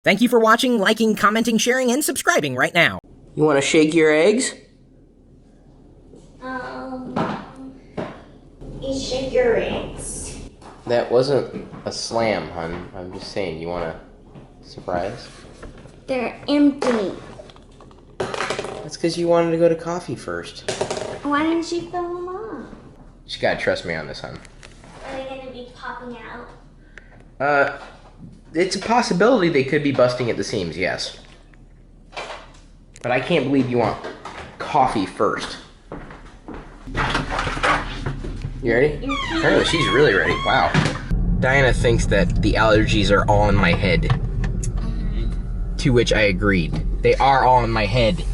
Thank you for watching, liking, commenting, sharing, and subscribing right now. You want to shake your eggs? You shake your eggs. That wasn't a slam, hun. I'm just saying, you want a surprise? They're empty. That's because you wanted to go to coffee first. Why didn't you fill them up? You gotta trust me on this, hun. Are they going to be popping out? It's a possibility they could be busting at the seams, yes. But I can't believe you want coffee first. You ready? Apparently she's really ready. Wow. Diana thinks that the allergies are all in my head. To which I agreed. They are all in my head.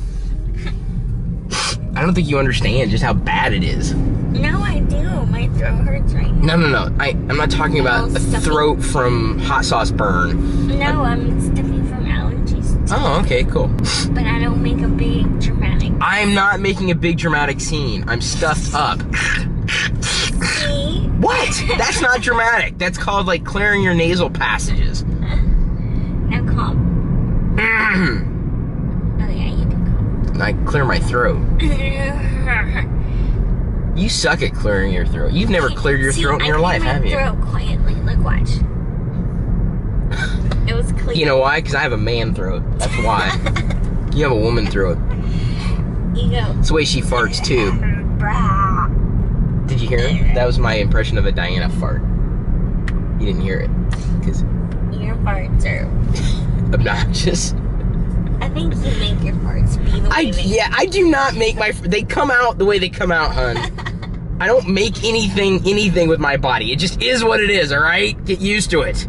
I don't think you understand just how bad it is. No, I do. My throat hurts right now. No. I'm not talking about a throat from hot sauce burn. No, I'm stuffy from allergies too. Oh, okay, cool. But I don't make a big dramatic. I'm not making a big dramatic scene. I'm stuffed up. See? What? That's not dramatic. That's called like clearing your nasal passages. Now calm. Oh yeah, you can calm. I clear my throat. You suck at clearing your throat. You've never cleared your throat in your life, have you? I clear my throat quietly. Look, watch. It was clear. You know why? Because I have a man throat. That's why. You have a woman throat. You go. It's the way she farts too. Did you hear it? That was my impression of a Diana fart. You didn't hear it. Because your farts are obnoxious. I think you make your farts be the way Yeah, I do not make my... They come out the way they come out, hun. I don't make anything with my body. It just is what it is, alright? Get used to it.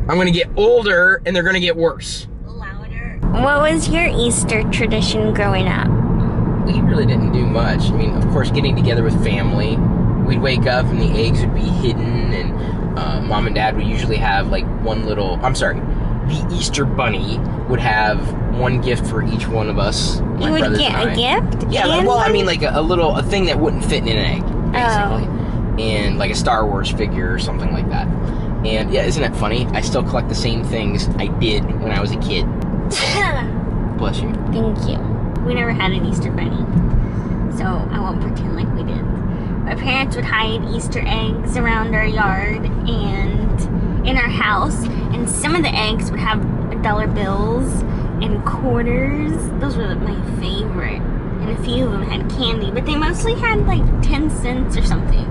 I'm gonna get older, and they're gonna get worse. Louder. What was your Easter tradition growing up? We really didn't do much. I mean, of course, getting together with family. We'd wake up, and the eggs would be hidden, and Mom and Dad would usually have, like, the Easter Bunny would have one gift for each one of us. You would get a gift? Yeah, I mean like a thing that wouldn't fit in an egg, basically. Oh. And like a Star Wars figure or something like that. And yeah, isn't it funny? I still collect the same things I did when I was a kid. Bless you. Thank you. We never had an Easter Bunny, so I won't pretend like we did. My parents would hide Easter eggs around our yard and in our house, and some of the eggs would have dollar bills and quarters. Those were my favorite. And a few of them had candy, but they mostly had like 10 cents or something,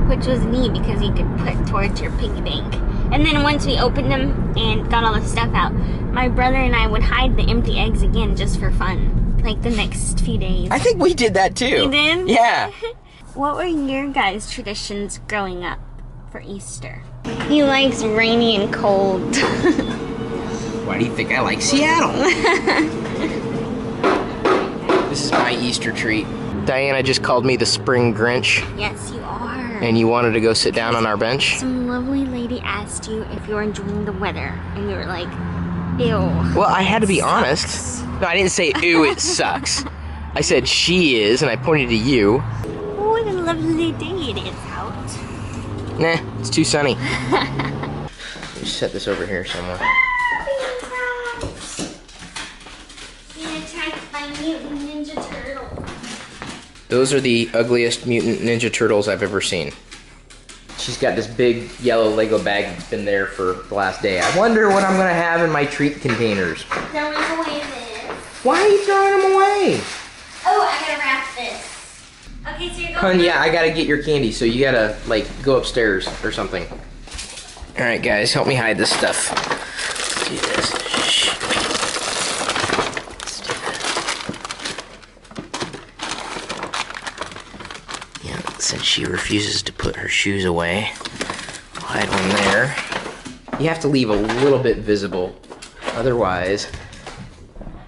which was neat because you could put towards your piggy bank. And then once we opened them and got all the stuff out, my brother and I would hide the empty eggs again just for fun, like the next few days. I think we did that too. You did? Yeah. What were your guys' traditions growing up for Easter? He likes rainy and cold. Why do you think I like Seattle? This is my Easter treat. Diana just called me the spring Grinch. Yes, you are. And you wanted to go sit down on our bench? Some lovely lady asked you if you were enjoying the weather, and you were like, ew. Well, I had to be honest. No, I didn't say, ew, it sucks. I said, she is, and I pointed to you. What a lovely day it is out. Nah, it's too sunny. Just set this over here somewhere. Being attacked by mutant ninja turtles. Those are the ugliest mutant ninja turtles I've ever seen. She's got this big yellow Lego bag that's been there for the last day. I wonder what I'm gonna have in my treat containers. Throwing away this. Why are you throwing them away? Oh, I gotta wrap this. Okay, so you're going. Hun, yeah, I gotta get your candy, so you gotta, like, go upstairs or something. Alright, guys, help me hide this stuff. Let's do this. Shh. Let's do that. Yeah, since she refuses to put her shoes away, I'll hide one there. You have to leave a little bit visible, otherwise,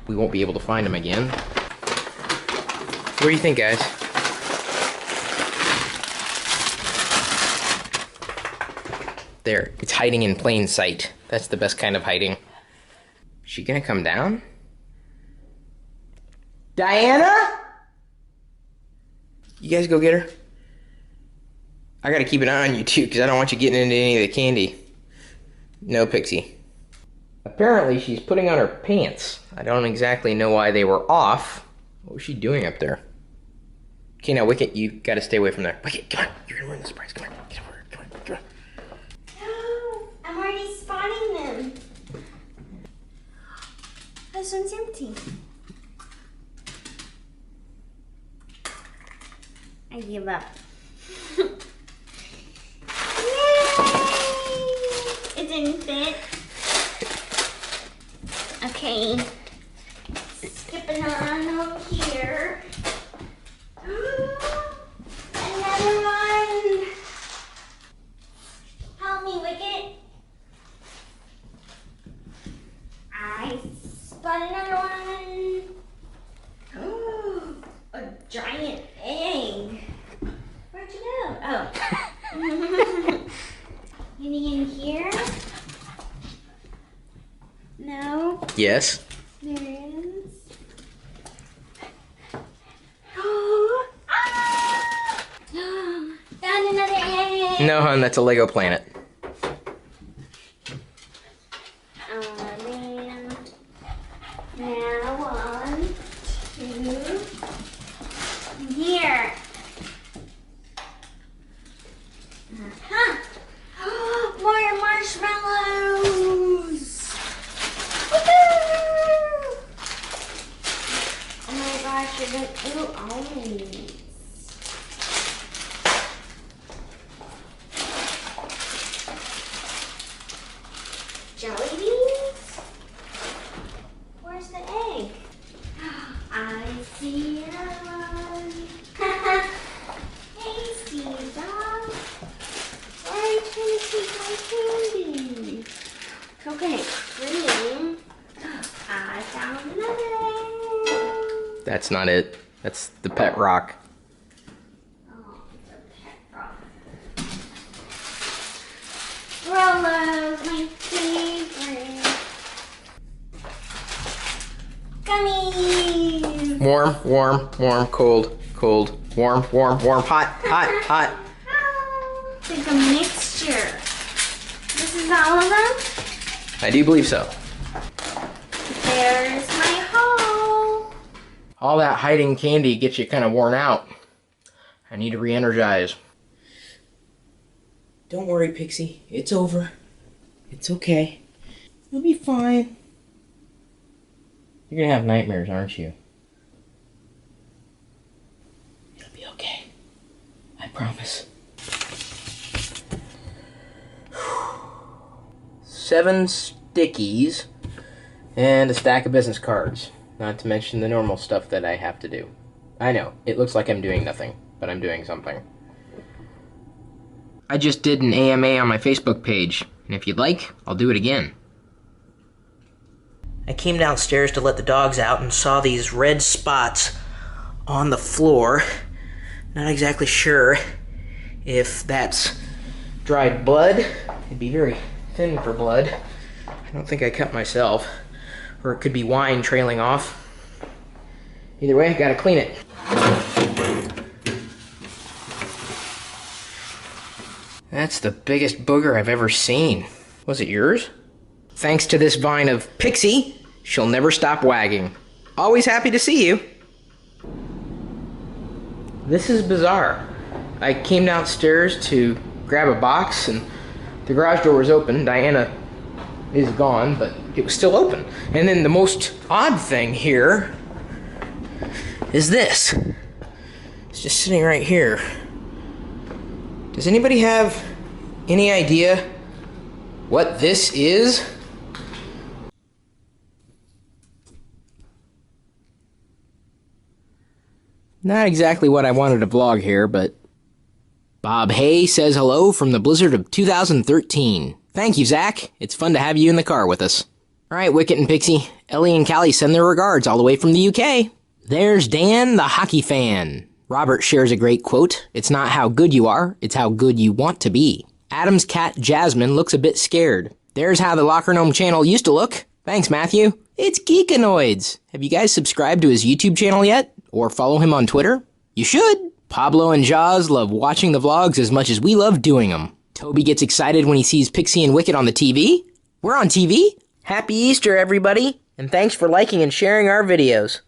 we won't be able to find them again. What do you think, guys? There, it's hiding in plain sight. That's the best kind of hiding. Is she gonna come down? Diana? You guys go get her. I gotta keep an eye on you too, because I don't want you getting into any of the candy. No, Pixie. Apparently she's putting on her pants. I don't exactly know why they were off. What was she doing up there? Okay, now Wicket, you gotta stay away from there. Wicket, come on. You're gonna ruin the surprise. Come on. Get over here. Come on. Come on. No, I'm already spotting them. This one's empty. I give up. Yay! It didn't fit. Okay. Skipping on over here. Another one. Help me, Wicket. I spot another one. Oh, a giant egg. Where'd you go? Oh. Anything in here? No. Yes? There is. Oh. Ah! Found another egg. No, hon, that's a Lego planet. Man. Now 1, 2. Here. More marshmallows. Woohoo! Oh my gosh, you're gonna ooh, almonds. Jelly beans? Where's the egg? I see one. Hey, Steve Dog. Why are you trying to take my candy? Okay, green. I found another egg. That's not it. That's the pet rock. Oh, it's a pet rock. Rolos, my favorite. Gummies. Warm, warm, warm, cold, cold, warm, warm, warm, hot, hot, hot. It's like a mixture. This is all of them? I do believe so. There's my haul. All that hiding candy gets you kind of worn out. I need to re-energize. Don't worry, Pixie. It's over. It's okay. You'll be fine. You're gonna have nightmares, aren't you? It'll be okay. I promise. 7 stickies and a stack of business cards. Not to mention the normal stuff that I have to do. I know, it looks like I'm doing nothing, but I'm doing something. I just did an AMA on my Facebook page, and if you'd like, I'll do it again. I came downstairs to let the dogs out and saw these red spots on the floor. Not exactly sure if that's dried blood. It'd be very thin for blood. I don't think I cut myself. Or it could be wine trailing off. Either way, I gotta clean it. That's the biggest booger I've ever seen. Was it yours? Thanks to this vine of Pixie, she'll never stop wagging. Always happy to see you. This is bizarre. I came downstairs to grab a box and the garage door was open. Diana is gone, but it was still open. And then the most odd thing here is this. It's just sitting right here. Does anybody have any idea what this is? Not exactly what I wanted to vlog here, but Bob Hay says hello from the blizzard of 2013. Thank you, Zach. It's fun to have you in the car with us. All right, Wicket and Pixie, Ellie and Callie send their regards all the way from the UK. There's Dan, the hockey fan. Robert shares a great quote. It's not how good you are, it's how good you want to be. Adam's cat, Jasmine, looks a bit scared. There's how the Locker Gnome channel used to look. Thanks, Matthew. It's Geekanoids. Have you guys subscribed to his YouTube channel yet? Or follow him on Twitter? You should. Pablo and Jaws love watching the vlogs as much as we love doing them. Toby gets excited when he sees Pixie and Wicket on the TV. We're on TV? Happy Easter, everybody, and thanks for liking and sharing our videos.